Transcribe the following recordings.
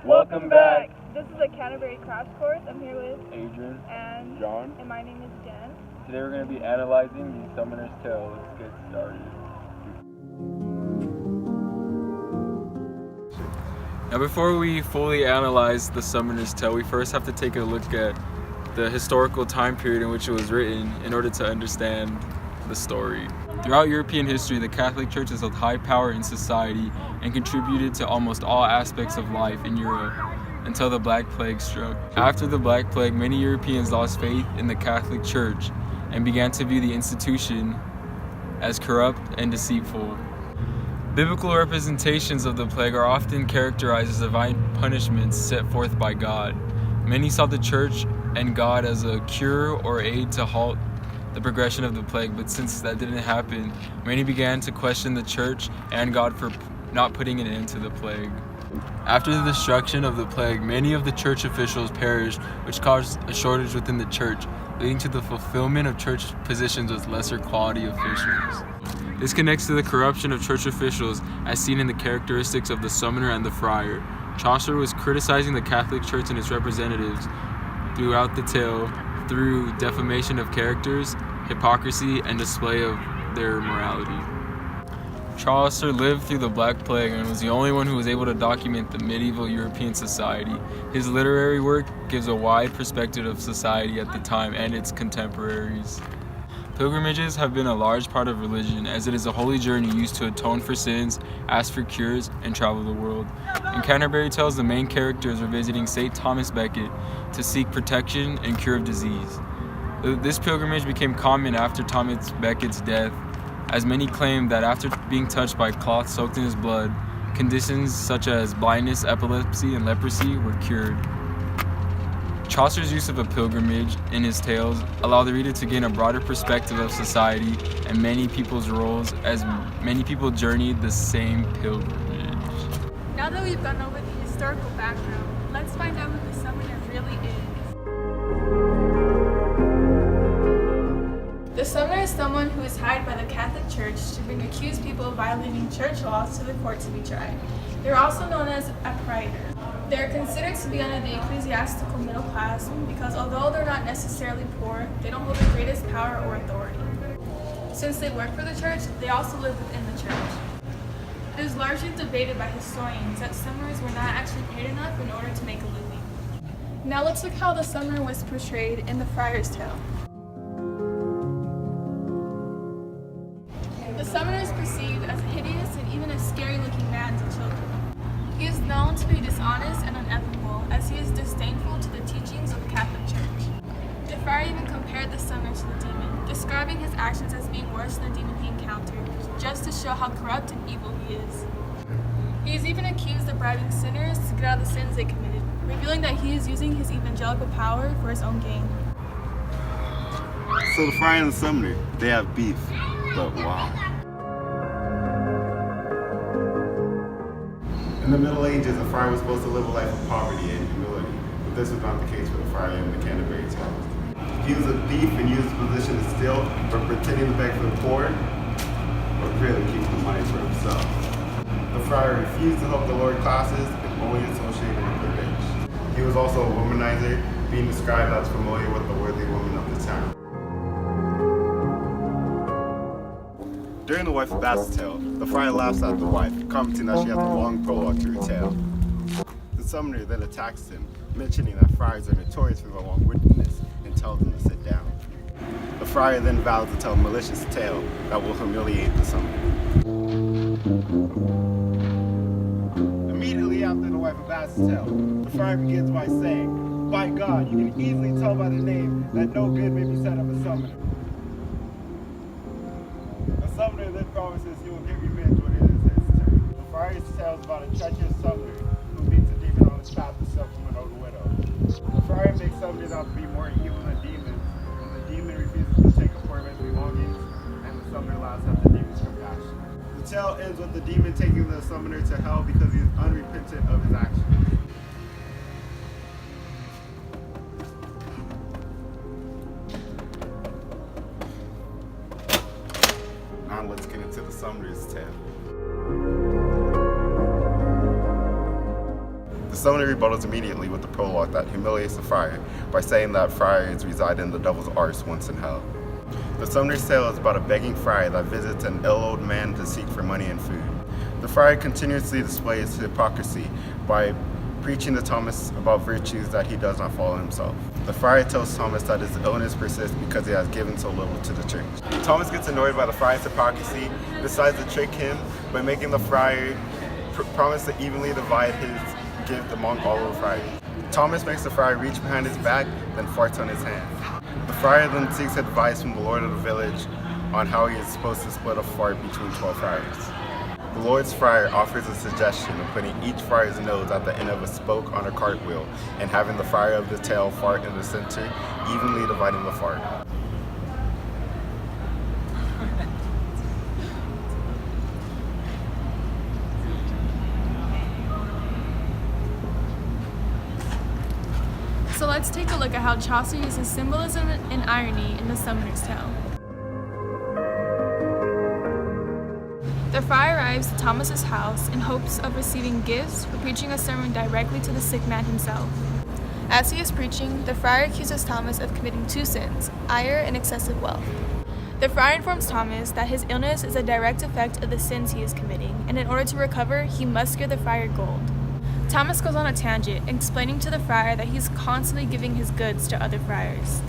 Welcome back. This is a Canterbury crash course. I'm here with Adrian and John. And my name is Jen. Today we're going to be analyzing the Summoner's Tale. Let's get started. Now, before we fully analyze the Summoner's Tale, we first have to take a look at the historical time period in which it was written in order to understand the story. Throughout European history, the Catholic Church has held high power in society and contributed to almost all aspects of life in Europe until the Black Plague struck. After the Black Plague, many Europeans lost faith in the Catholic Church and began to view the institution as corrupt and deceitful. Biblical representations of the plague are often characterized as divine punishments set forth by God. Many saw the Church and God as a cure or aid to halt the progression of the plague, but since that didn't happen, many began to question the Church and God for not putting an end to the plague. After the destruction of the plague, many of the church officials perished, which caused a shortage within the church, leading to the fulfillment of church positions with lesser quality officials. This connects to the corruption of church officials as seen in the characteristics of the summoner and the friar. Chaucer was criticizing the Catholic Church and its representatives throughout the tale through defamation of characters, hypocrisy, and display of their morality. Chaucer lived through the Black Plague and was the only one who was able to document the medieval European society. His literary work gives a wide perspective of society at the time and its contemporaries. Pilgrimages have been a large part of religion, as it is a holy journey used to atone for sins, ask for cures, and travel the world. In Canterbury Tales, the main characters are visiting St. Thomas Becket to seek protection and cure of disease. This pilgrimage became common after Thomas Becket's death, as many claim that after being touched by cloth soaked in his blood, conditions such as blindness, epilepsy, and leprosy were cured. Chaucer's use of a pilgrimage in his tales allow the reader to gain a broader perspective of society and many people's roles, as many people journeyed the same pilgrimage. Now that we've gone over the historical background, let's find out who the summoner really is. The summoner is someone who is hired by the Catholic Church to bring accused people of violating church laws to the court to be tried. They're also known as a praetor. They're considered to be under the ecclesiastical middle class because although they're not necessarily poor, they don't hold the greatest power or authority. Since they work for the church, they also live within the church. It is largely debated by historians that summoners were not actually paid enough in order to make a living. Now let's look how the summoner was portrayed in the Friar's Tale. The summoner is perceived as a hideous and even a scary-looking man to children. He is known to be dishonest and unethical, as he is disdainful to the teachings of the Catholic Church. The friar even compared the summoner to the demon, describing his actions as being worse than the demon he encountered, just to show how corrupt and evil he is. He is even accused of bribing sinners to get out of the sins they committed, revealing that he is using his evangelical power for his own gain. So the friar and the summoner, they have beef, but wow. In the Middle Ages, a friar was supposed to live a life of poverty and humility, but this was not the case for the friar in the Canterbury Tales. He was a thief and used his position to steal, or pretending to beg for the poor, or really keeping the money for himself. The friar refused to help the lower classes and only associated with the rich. He was also a womanizer, being described as familiar with the worthy women of the town. During the wife of Bass's tale, the friar laughs at the wife, commenting that she has a long prologue to her tale. The summoner then attacks him, mentioning that friars are notorious for their long-windedness, and tells him to sit down. The friar then vows to tell a malicious tale that will humiliate the summoner. Immediately after the wife of Bass's tale, the friar begins by saying, "By God, you can easily tell by the name that no good may be said of a summoner." The summoner then promises he will give revenge when it is his turn. The friar tells about a treacherous summoner who meets a demon on his path to steal from an old widow. The friar makes summoners out to be more evil than demons, and the demon refuses to take a poor man's belongings, and the summoner laughs at the demon's compassion. The tale ends with the demon taking the summoner to hell because he is unrepentant of his actions. Now let's get into the summoner's tale. The summoner rebuttals immediately with the prologue that humiliates the friar by saying that friars reside in the devil's arse once in hell. The summoner's tale is about a begging friar that visits an ill old man to seek for money and food. The friar continuously displays hypocrisy by preaching to Thomas about virtues that he does not follow himself. The friar tells Thomas that his illness persists because he has given so little to the church. Thomas gets annoyed by the friar's hypocrisy, decides to trick him by making the friar promise to evenly divide his gift among all of the friars. Thomas makes the friar reach behind his back, then farts on his hand. The friar then seeks advice from the lord of the village on how he is supposed to split a fart between 12 friars. The Lord's friar offers a suggestion of putting each friar's nose at the end of a spoke on a cartwheel and having the friar of the tail fart in the center, evenly dividing the fart. So let's take a look at how Chaucer uses symbolism and irony in the Summoner's Tale. The friar arrives at Thomas's house in hopes of receiving gifts for preaching a sermon directly to the sick man himself. As he is preaching, the friar accuses Thomas of committing two sins, ire and excessive wealth. The friar informs Thomas that his illness is a direct effect of the sins he is committing, and in order to recover, he must give the friar gold. Thomas goes on a tangent, explaining to the friar that he's constantly giving his goods to other friars.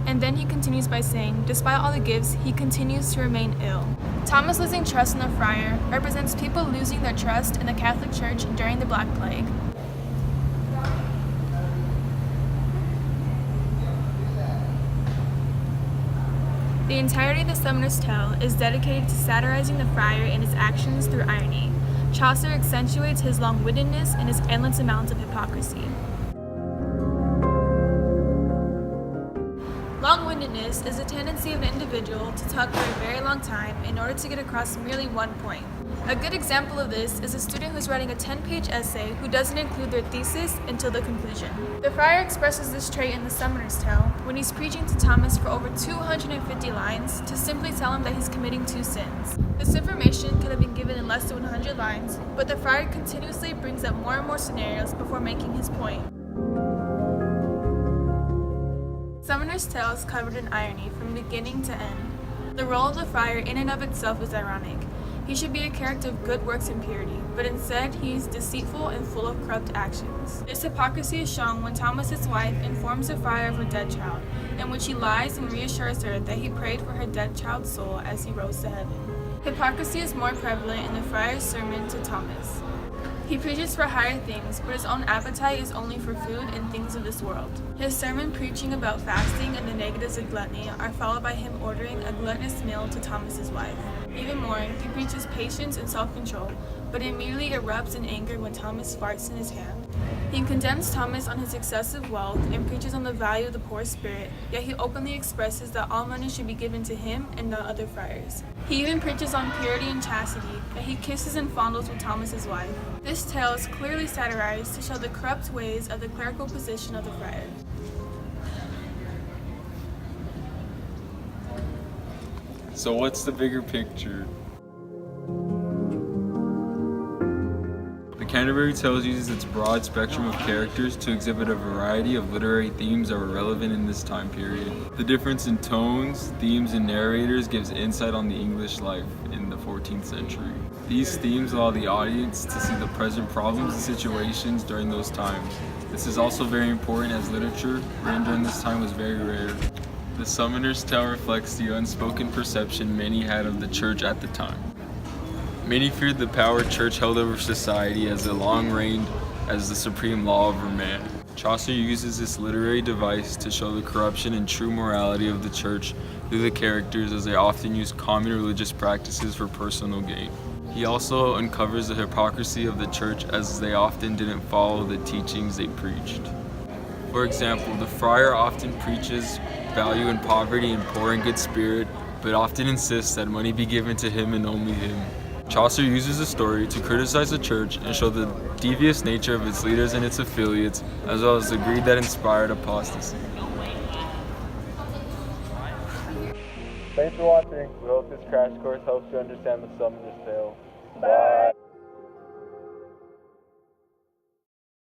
And then he continues by saying, despite all the gifts, he continues to remain ill. Thomas losing trust in the friar represents people losing their trust in the Catholic Church during the Black Plague. The entirety of the Summoner's Tale is dedicated to satirizing the friar and his actions through irony. Chaucer accentuates his long-wittedness and his endless amounts of hypocrisy. Long-windedness is a tendency of an individual to talk for a very long time in order to get across merely one point. A good example of this is a student who's writing a 10-page essay who doesn't include their thesis until the conclusion. The friar expresses this trait in the Summoner's Tale when he's preaching to Thomas for over 250 lines to simply tell him that he's committing two sins. This information could have been given in less than 100 lines, but the friar continuously brings up more and more scenarios before making his point. Summoner's Tale is covered in irony from beginning to end. The role of the friar in and of itself is ironic. He should be a character of good works and purity, but instead he is deceitful and full of corrupt actions. This hypocrisy is shown when Thomas's wife informs the friar of her dead child, in which he lies and reassures her that he prayed for her dead child's soul as he rose to heaven. Hypocrisy is more prevalent in the friar's sermon to Thomas. He preaches for higher things, but his own appetite is only for food and things of this world. His sermon preaching about fasting and the negatives of gluttony are followed by him ordering a gluttonous meal to Thomas's wife. Even more, he preaches patience and self-control, but immediately erupts in anger when Thomas farts in his hand. He condemns Thomas on his excessive wealth and preaches on the value of the poor spirit, yet he openly expresses that all money should be given to him and not other friars. He even preaches on purity and chastity, yet he kisses and fondles with Thomas's wife. This tale is clearly satirized to show the corrupt ways of the clerical position of the friar. So what's the bigger picture? The Canterbury Tales uses its broad spectrum of characters to exhibit a variety of literary themes that were relevant in this time period. The difference in tones, themes, and narrators gives insight on the English life in the 14th century. These themes allow the audience to see the present problems and situations during those times. This is also very important as literature written during this time was very rare. The Summoner's Tale reflects the unspoken perception many had of the church at the time. Many feared the power church held over society as it long reigned as the supreme law over man. Chaucer uses this literary device to show the corruption and true morality of the church through the characters, as they often used common religious practices for personal gain. He also uncovers the hypocrisy of the church, as they often didn't follow the teachings they preached. For example, the friar often preaches value in poverty and poor in good spirit, but often insists that money be given to him and only him. Chaucer uses the story to criticize the church and show the devious nature of its leaders and its affiliates, as well as the greed that inspired apostasy. Thanks for watching. We hope this crash course helps you understand the Summoner's Tale. Bye.